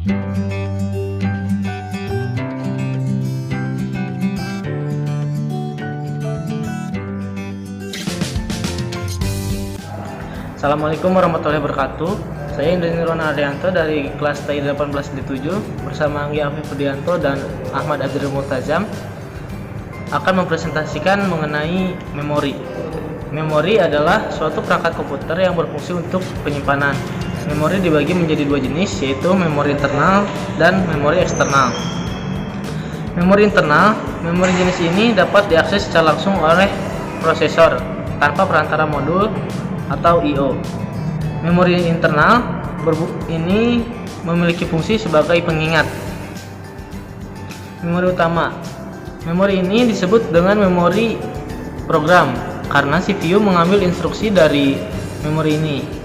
Assalamualaikum warahmatullahi wabarakatuh. Saya Indra Nirwana Arianto dari kelas TI 18D7 bersama Anggi Afif Budianto dan Ahmad Adril Murtazam akan mempresentasikan mengenai memori. Memori adalah suatu perangkat komputer yang berfungsi untuk penyimpanan. Memori dibagi menjadi dua jenis, yaitu memori internal dan memori eksternal. Memori internal, memori jenis ini dapat diakses secara langsung oleh prosesor tanpa perantara modul atau I/O. Memori internal ini memiliki fungsi sebagai pengingat. Memori utama. Memori ini disebut dengan memori program karena CPU mengambil instruksi dari memori ini.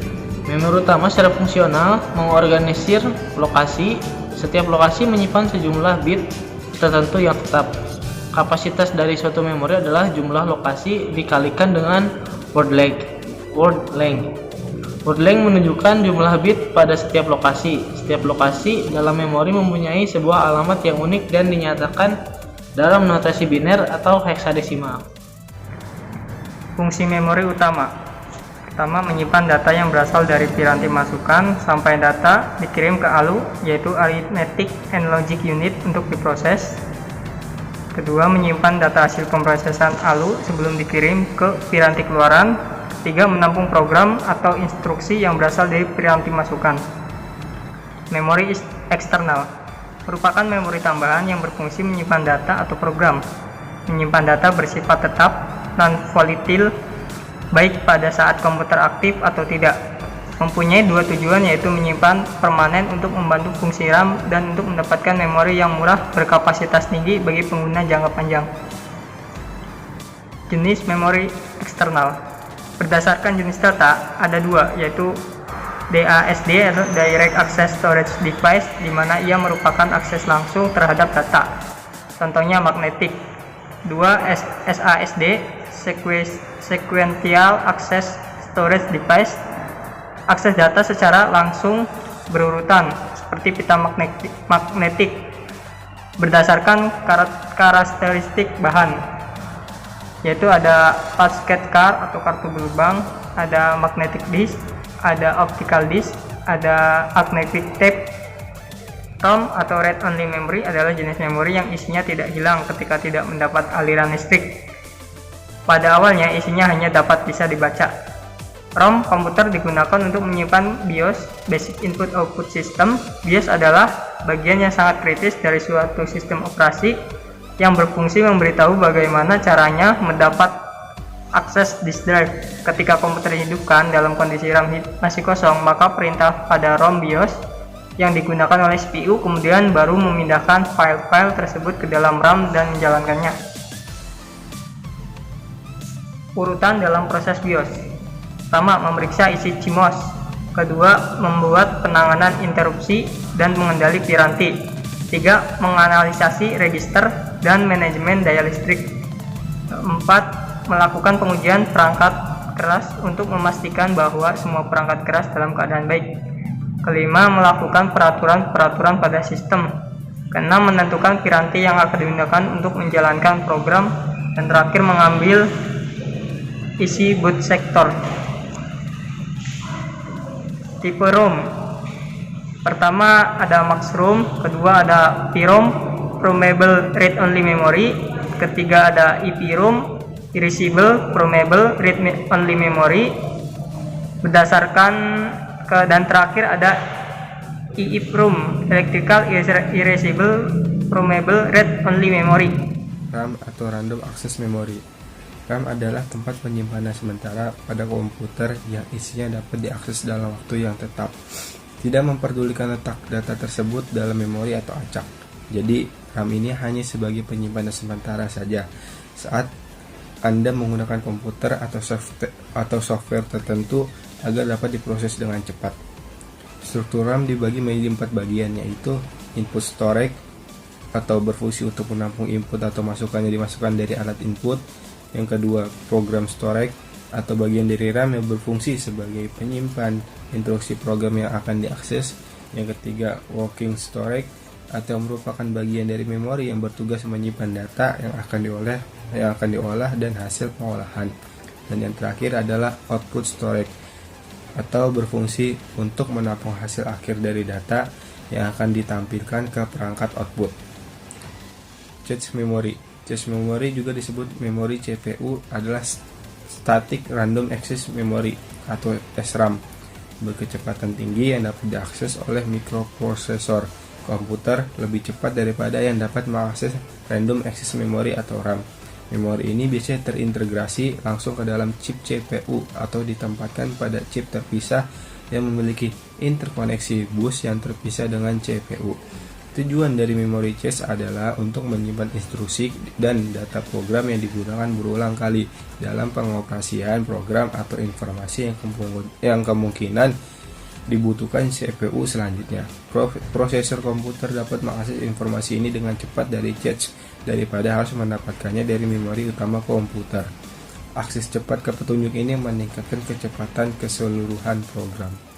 Memori utama secara fungsional mengorganisir lokasi. Setiap lokasi menyimpan sejumlah bit tertentu yang tetap. Kapasitas dari suatu memori adalah jumlah lokasi dikalikan dengan word length. Word length menunjukkan jumlah bit pada setiap lokasi. Setiap lokasi dalam memori mempunyai sebuah alamat yang unik dan dinyatakan dalam notasi biner atau heksadesimal. Fungsi memori utama. Pertama, menyimpan data yang berasal dari piranti masukan sampai data dikirim ke ALU, yaitu Arithmetic and Logic Unit, untuk diproses. Kedua, menyimpan data hasil pemrosesan ALU sebelum dikirim ke piranti keluaran. Ketiga, menampung program atau instruksi yang berasal dari piranti masukan. Memori eksternal merupakan memori tambahan yang berfungsi menyimpan data atau program. Menyimpan data bersifat tetap, non-volatile, baik pada saat komputer aktif atau tidak. Mempunyai dua tujuan, yaitu menyimpan permanen untuk membantu fungsi RAM dan untuk mendapatkan memori yang murah berkapasitas tinggi bagi pengguna jangka panjang. Jenis memori eksternal. Berdasarkan jenis data, ada dua, yaitu DASD atau Direct Access Storage Device, di mana ia merupakan akses langsung terhadap data. Contohnya magnetic. Dua, SASD Sequential Access Storage Device, akses data secara langsung berurutan seperti pita magnetik berdasarkan karakteristik bahan, yaitu ada basket card atau kartu berlubang, ada magnetic disk, ada optical disk, ada magnetic tape. ROM atau read only memory adalah jenis memori yang isinya tidak hilang ketika tidak mendapat aliran listrik. Pada awalnya isinya hanya dapat bisa dibaca. ROM komputer digunakan untuk menyimpan BIOS, Basic Input Output System. BIOS adalah bagian yang sangat kritis dari suatu sistem operasi yang berfungsi memberitahu bagaimana caranya mendapat akses disk drive. Ketika komputer dihidupkan dalam kondisi RAM masih kosong, maka perintah pada ROM BIOS yang digunakan oleh CPU kemudian baru memindahkan file-file tersebut ke dalam RAM dan menjalankannya. Urutan dalam proses BIOS. Pertama, memeriksa isi CMOS. Kedua, membuat penanganan interupsi dan mengendali piranti. Tiga, menganalisasi register dan manajemen daya listrik. Empat, melakukan pengujian perangkat keras untuk memastikan bahwa semua perangkat keras dalam keadaan baik. Kelima, melakukan peraturan-peraturan pada sistem. Keenam, menentukan piranti yang akan digunakan untuk menjalankan program. Dan terakhir, mengambil isi boot sektor. Tipe ROM. Pertama ada max ROM, kedua ada PROM, Programmable Read Only Memory, ketiga ada EPROM, Erasable Programmable Read Only Memory. Dan terakhir ada EEPROM, Electrical Erasable Programmable Read Only Memory. RAM atau Random Access Memory. RAM adalah tempat penyimpanan sementara pada komputer yang isinya dapat diakses dalam waktu yang tetap. Tidak memperdulikan letak data tersebut dalam memori atau acak. Jadi, RAM ini hanya sebagai penyimpanan sementara saja saat Anda menggunakan komputer atau software tertentu agar dapat diproses dengan cepat. Struktur RAM dibagi menjadi 4 bagian, yaitu input storage atau berfungsi untuk menampung input atau masukan yang dimasukkan dari alat input. Yang kedua, program storage atau bagian dari RAM yang berfungsi sebagai penyimpan instruksi program yang akan diakses. Yang ketiga, working storage atau merupakan bagian dari memori yang bertugas menyimpan data yang akan diolah dan hasil pengolahan. Dan yang terakhir adalah output storage atau berfungsi untuk menampung hasil akhir dari data yang akan ditampilkan ke perangkat output. Cache memory. Cache memory juga disebut memori CPU adalah static random access memory atau SRAM berkecepatan tinggi yang dapat diakses oleh mikroprosesor komputer lebih cepat daripada yang dapat mengakses random access memory atau RAM. Memori ini biasanya terintegrasi langsung ke dalam chip CPU atau ditempatkan pada chip terpisah yang memiliki interkoneksi bus yang terpisah dengan CPU. Tujuan dari memory cache adalah untuk menyimpan instruksi dan data program yang digunakan berulang kali dalam pengoperasian program atau informasi yang kemungkinan dibutuhkan CPU selanjutnya. Prosesor komputer dapat mengakses informasi ini dengan cepat dari cache daripada harus mendapatkannya dari memori utama komputer. Akses cepat ke petunjuk ini meningkatkan kecepatan keseluruhan program.